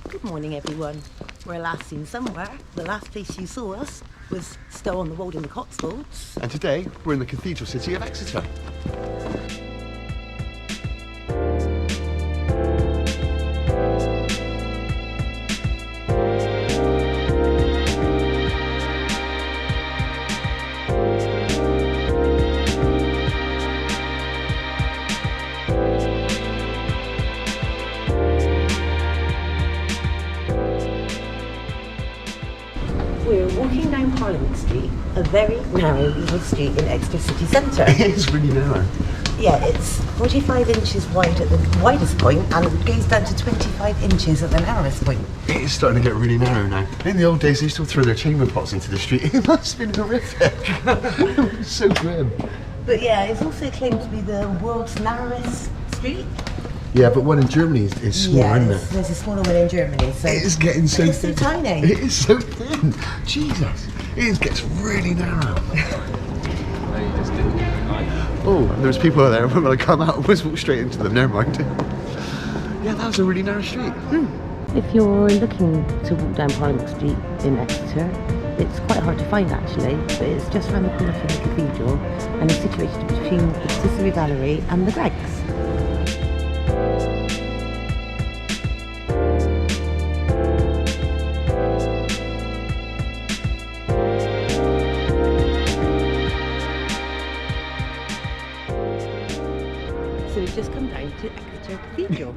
Good morning, everyone. We're last seen somewhere. The last place you saw us was still on the wold in the Cotswolds. And today, we're in the cathedral city of Exeter. We're walking down Parliament Street, a very narrow little street in Exeter city centre. It is really narrow. Yeah, it's 45 inches wide at the widest point and it goes down to 25 inches at the narrowest point. It is starting to get really narrow now. In the old days, they used to throw their chamber pots into the street. It must have been horrific. It was so grim. But yeah, it's also claimed to be the world's narrowest street. Yeah, but one in Germany is smaller, isn't it? There's a smaller one in Germany. So it is getting so thin. It's so tiny. It is so thin. Jesus. It gets really narrow. Oh, and there's people out there. When I come out, I almost walk straight into them. Never mind. Yeah, that was a really narrow street. If you're looking to walk down Parliament Street in Exeter, it's quite hard to find actually, but it's just around the corner from the cathedral and it's situated between the Patisserie Gallery and the Greggs. So we've just come down to Exeter Cathedral.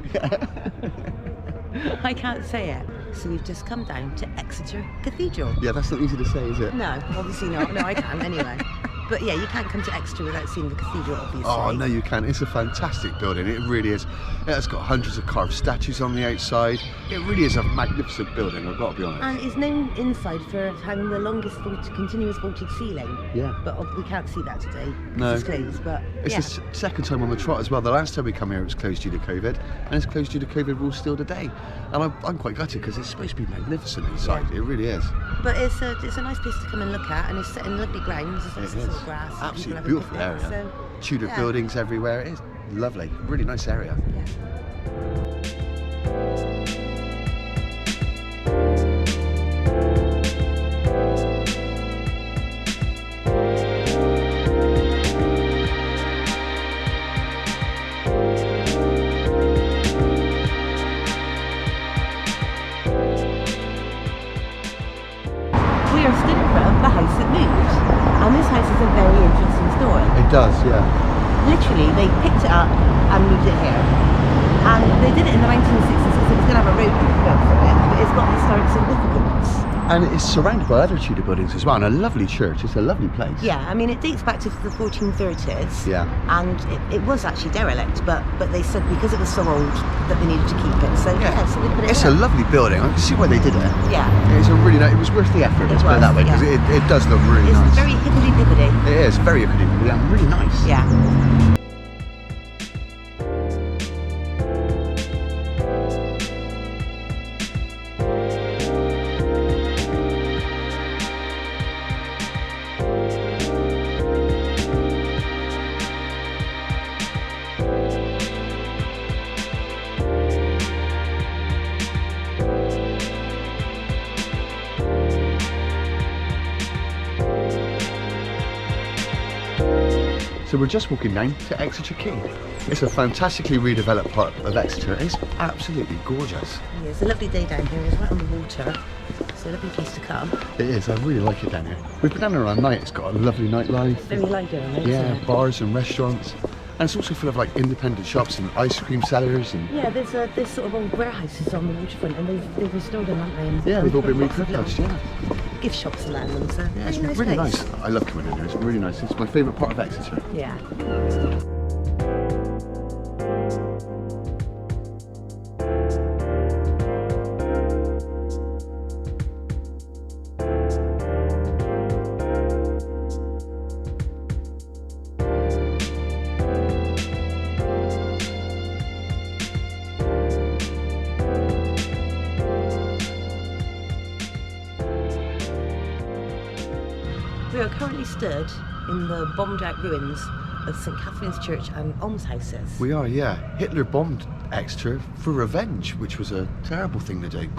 I can't say it. So we've just come down to Exeter Cathedral. Yeah, that's not easy to say, is it? No, obviously not. No, I can't anyway. But yeah, you can't come to Exeter without seeing the cathedral, obviously. Oh, no, you can't. It's a fantastic building. It really is. It's got hundreds of carved statues on the outside. It really is a magnificent building, I've got to be honest. And it's known inside for having the longest continuous vaulted ceiling. Yeah. But we can't see that today because No. it's closed. But It's the second time on the trot as well. The last time we come here it was closed due to COVID, and it's closed due to COVID rules still today. And I'm quite gutted because it's supposed to be magnificent inside. Yeah. It really is. But it's a nice place to come and look at, and it's set in lovely grounds. There's lots of grass. and Absolutely people beautiful have a picnic, area. So, Tudor yeah. buildings everywhere. It is lovely. Really nice area. Yeah. We are stood in front of the house that moved, and this house is a very interesting story. It does, yeah. Literally, they picked it up and moved it here. And they did it in the 1960s because it was going to have a road built for it, but it's got historic significance. And it's surrounded by other Tudor buildings as well, and a lovely church. It's a lovely place. Yeah, I mean, it dates back to the 1430s. Yeah. And it was actually derelict, but they said because it was so old that they needed to keep it. So yeah, so they put it It's here. a lovely building. I can see why they did it. Yeah. It's a really nice. It was worth the effort. Let's put it that way, because it does look really It's nice. very hibbity-bibbity. It is very hibbity, and really nice. Yeah. So we're just walking down to Exeter Quay. It's a fantastically redeveloped part of Exeter. It's absolutely gorgeous. Yeah, it's a lovely day down here. It's right on the water. It's a lovely place to come. It is. I really like it down here. We've been down here all night. It's got a lovely nightlife. Very lively, isn't it? Yeah, bars and restaurants. And it's also full of like independent shops and ice cream sellers and Yeah, there's sort of old warehouses on the waterfront, and they've restored them, haven't they? And yeah, they've all been lots of repurposed. little Yeah, gift shops around them. So yeah, it's very really place. nice. I love coming in here. It's really nice. It's my favourite part of Exeter. Yeah. We are currently stood in the bombed out ruins of St Catherines Church and Almhouses. We are, yeah. Hitler bombed Exeter for revenge, which was a terrible thing to do.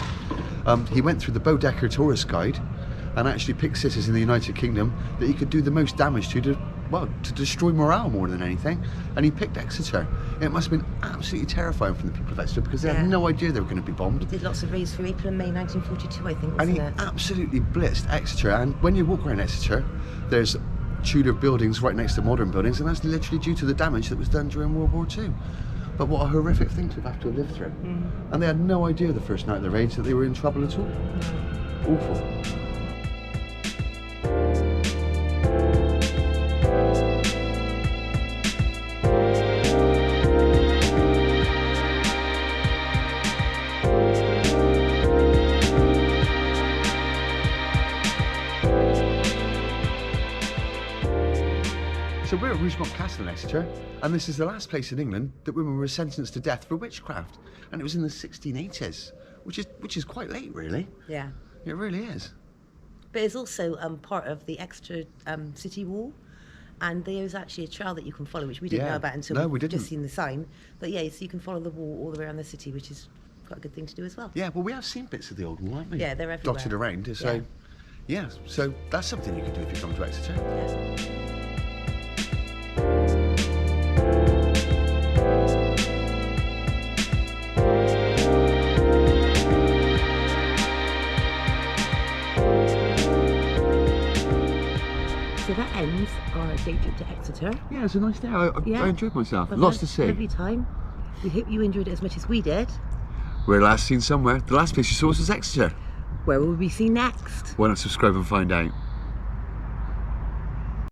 He went through the Baedeker tourist guide and actually picked cities in the United Kingdom that he could do the most damage to destroy morale more than anything. And he picked Exeter. It must have been absolutely terrifying from the people of Exeter because they had no idea they were going to be bombed. He did lots of raids for April and May 1942, I think, wasn't And it? he absolutely blitzed Exeter. And when you walk around Exeter, there's Tudor buildings right next to modern buildings, and that's literally due to the damage that was done during World War II. But what a horrific thing to have to lived through. And they had no idea the first night of the raids that they were in trouble at all. Awful. So we're at Rougemont Castle in Exeter, and this is the last place in England that women were sentenced to death for witchcraft, and it was in the 1680s, which is quite late, really. Yeah. It really is. But it's also part of the Exeter city wall, and there's actually a trail that you can follow, which we didn't know about until we didn't. just seen the sign. But yeah, so you can follow the wall all the way around the city, which is quite a good thing to do as well. Yeah, well, we have seen bits of the old wall, haven't we? Yeah, they're everywhere. Dotted around. So, yeah, so that's something you can do if you come to Exeter. Yeah. So that ends our day trip to Exeter. Yeah, it's a nice day. I enjoyed myself. But Lots to see. Lovely time. We hope you enjoyed it as much as we did. We're last seen somewhere. The last place you saw us was Exeter. Where will we see next? Why not subscribe and find out?